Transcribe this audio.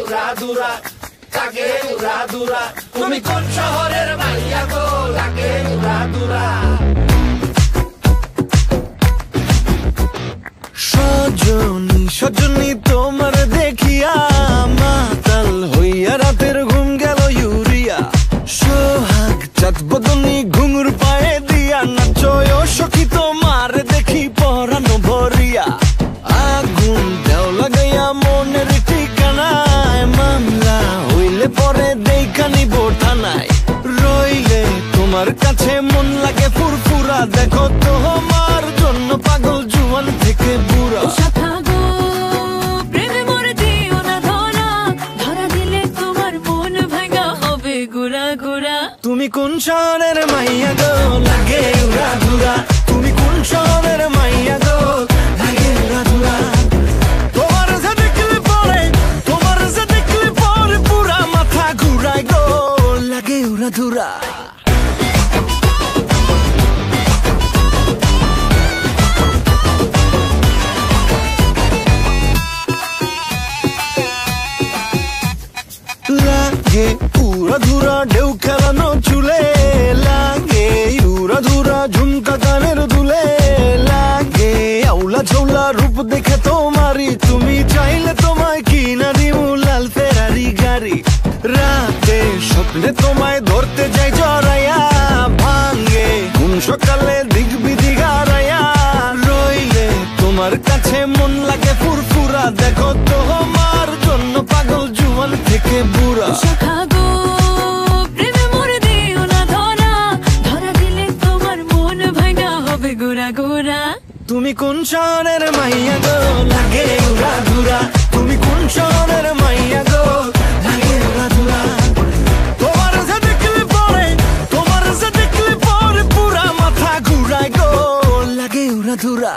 উড়াধুরা লাগে উড়াধুরা তুমি কোন শহরের মাইয়া গো লাগে উড়াধুরা সজনী সজনী তোমার দেখিয়া মাতাল হইয়া রাতের ঘুম গেল ইউরিয়া সোহাগ চাঁদ বদনী ঘুঙুর পায়ে দিয়া নাচয় সখী তোমার দেখি পরানো ভরিয়া আগুন দেও লাগাইয়া মনের ঠিকানায় মামলা হইলে পরে দেখা নিব থানায় রইলে তোমার কাছে মন লাগে ফুরফুরা দেখো তোমার জন্য পাগল জুয়ান থেকে বুড়া তুমি কোন শহরের মাইয়া গো লাগে উড়াধুরা তুমি কোন শহরের মাইয়া গো লাগে উড়াধুরা তোমার যে দেখলে পরে পুরা মাথা ঘুরায় গো লাগে উড়াধুরা লাগে উড়াধুরা ঢেউ খেলানো চুলে লাগে উড়াধুরা ঝুমকা কানের দুলে লাগে আউলা ঝৌলা রূপ দেখে তোমারি তুমি চাইলে তোমায় কিনা দিমু লাল ফেরারি গাড়ি রাতে স্বপ্নে তোমায় ধরতে যাই জড়াইয়া ভাঙ্গে কোন সকালে দিক বিধি গাড়াইয়া রইলে তোমার কাছে মন লাগে ফুরফুরা দেখো তোমার জন্য পাগল জুয়ান থেকে বুড়া তুমি কোন শহরের মাইয়া গো লাগে উড়াধুরা তুমি কোন শহরের মাইয়া গো লাগে উড়াধুরা তোমার যে দেখলে পরে পুরা মাথা ঘুরায় গো লাগে উড়াধুরা।